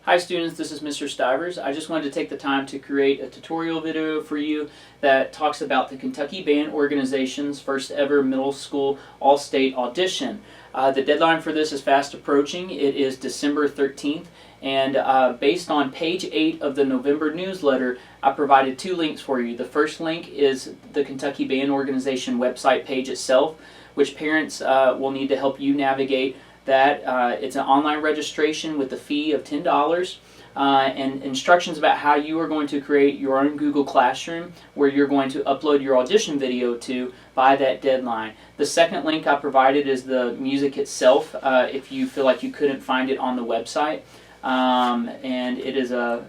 Hi students, this is Mr. Stivers. I just wanted to take the time to create a tutorial video for you that talks about the Kentucky Band Organization's first ever middle school all-state audition. The deadline for this is fast approaching. It is December 13th, and based on page 8 of the November newsletter, I provided 2 links for you. The first link is the Kentucky Band Organization website page itself, which parents will need to help you navigate that. It's an online registration with a fee of $10 and instructions about how you are going to create your own Google Classroom where you're going to upload your audition video to by that deadline. The second link I provided is the music itself if you feel like you couldn't find it on the website, and it is a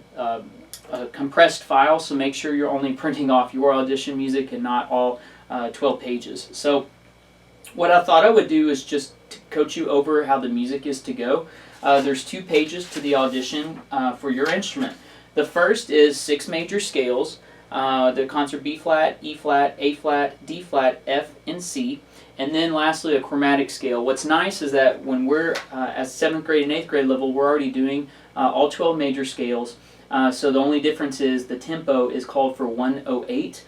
compressed file, so make sure you're only printing off your audition music and not all 12 pages. So what I thought I would do is just to coach you over how the music is to go. There's 2 pages to the audition for your instrument. The first is 6 major scales. The concert B flat, E flat, A flat, D flat, F, and C. And then lastly a chromatic scale. What's nice is that when we're at 7th grade and 8th grade level, we're already doing all 12 major scales. So the only difference is the tempo is called for 108.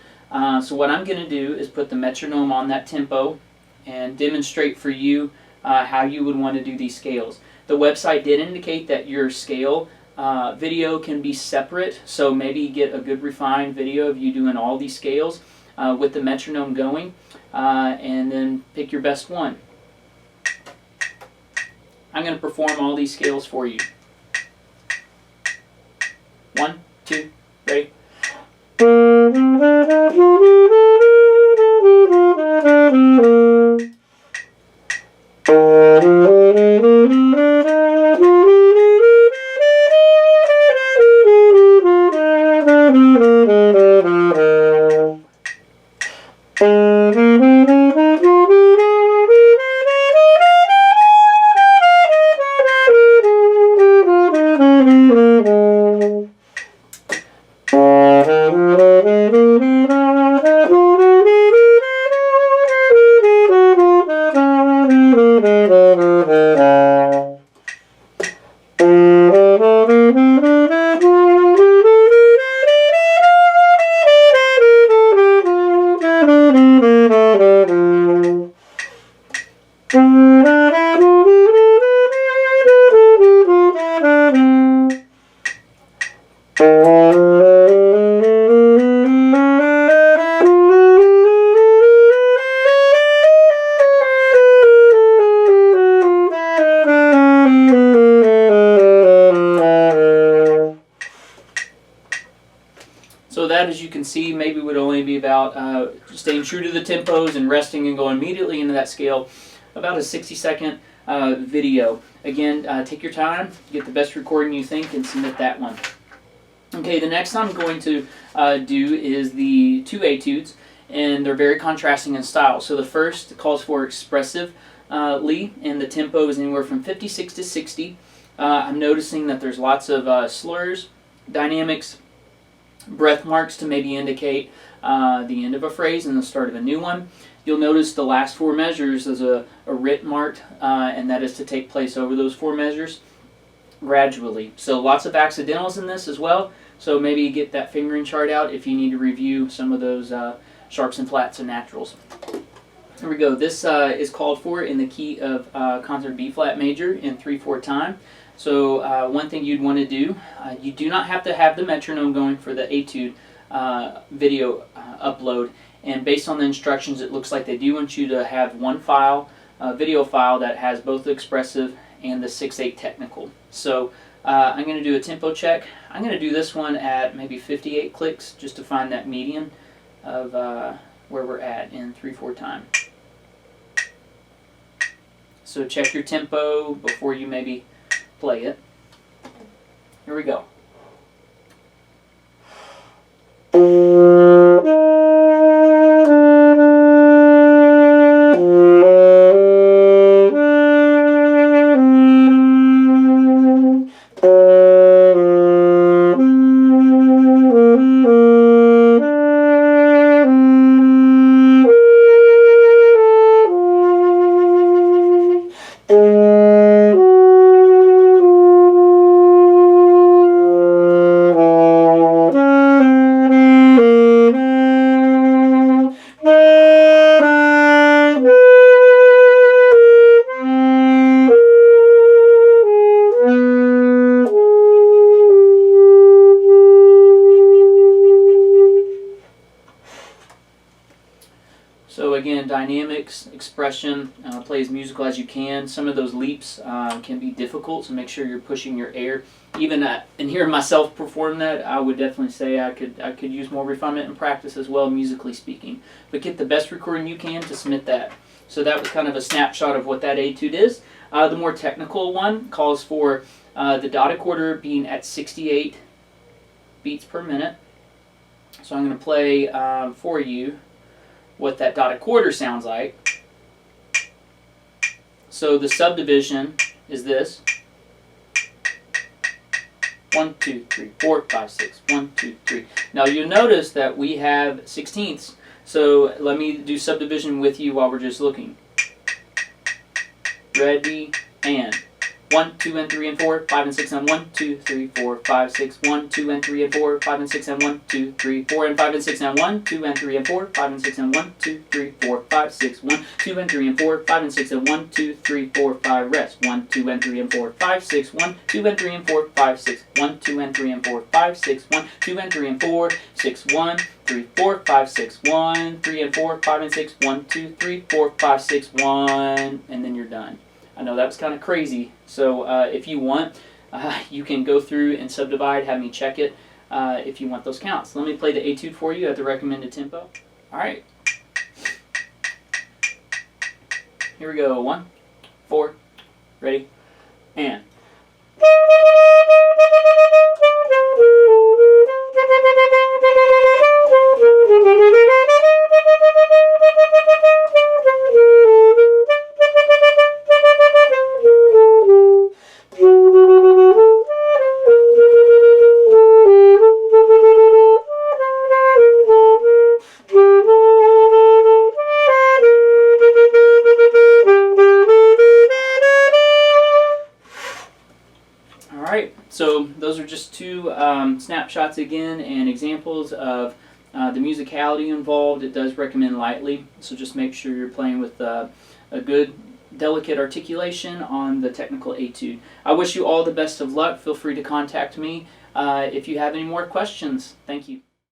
So what I'm going to do is put the metronome on that tempo and demonstrate for you how you would want to do these scales. The website did indicate that your scale video can be separate, so maybe get a good refined video of you doing all these scales with the metronome going, and then pick your best one. I'm going to perform all these scales for you. 1, 2, ready? So that, as you can see, maybe would only be about staying true to the tempos and resting and going immediately into that scale. About a 60-second video. Again, take your time, get the best recording you think, and submit that one. Okay, the next I'm going to do is the 2 etudes, and they're very contrasting in style. So the first calls for expressively, and the tempo is anywhere from 56 to 60. I'm noticing that there's lots of slurs, dynamics, breath marks to maybe indicate the end of a phrase and the start of a new one. You'll notice the last 4 measures is a writ marked, and that is to take place over those 4 measures gradually. So lots of accidentals in this as well, so maybe get that fingering chart out if you need to review some of those sharps and flats and naturals. Here we go. This is called for in the key of concert B flat major in 3/4 time. So one thing you'd want to do, you do not have to have the metronome going for the etude video upload, and based on the instructions it looks like they do want you to have one file, video file that has both the expressive and the 6/8 technical. So I'm going to do a tempo check. I'm going to do this one at maybe 58 clicks just to find that median of where we're at in 3/4 time. So check your tempo before you maybe play it. Here we go. dynamics, expression, play as musical as you can. Some of those leaps can be difficult, so make sure you're pushing your air. Even in hearing myself perform that, I would definitely say I could use more refinement and practice as well, musically speaking. But get the best recording you can to submit that. So that was kind of a snapshot of what that etude is. The more technical one calls for the dotted quarter being at 68 beats per minute. So I'm going to play for you what that dotted quarter sounds like. So the subdivision is this. 1, 2, 3, 4, 5, 6. 1, 2, 3. Now you'll notice that we have sixteenths. So let me do subdivision with you while we're just looking. Ready, and 1, 2, and 3, and 4, 5, and 6, and 1, 2, 3, 4, 5, 6, 1, 2, and 3, and 4, 5, and 6, and 1, 2, 3, 4, and 5, and 6, and 1, 2, and 3, and 4, 5, and 6, and 1, 2, 3, 4, 5, 6, 1, 2, and 3, and 4, 5, and 6, and 1, 2, 3, 4, 5, rest. 1, 2, and 3, and 4, 5, 6, 1, 2, and 3, and 4, 5, 6, 1, 2, and 3, and 4, 5, 6, 1, 2, and 3, and 4, 6, 1, 3, 4, 5, 6, 1, 3, and 4, 5, and 6, 1, 2, 3, 4, 5, 6, 1, and then you're done. I know that was kind of crazy, so if you want, you can go through and subdivide, have me check it if you want those counts. Let me play the etude for you at the recommended tempo. All right. Here we go. 1, 4, ready, and. Alright, so those are just two snapshots again and examples of the musicality involved. It does recommend lightly, so just make sure you're playing with a good, delicate articulation on the technical etude. I wish you all the best of luck. Feel free to contact me if you have any more questions. Thank you.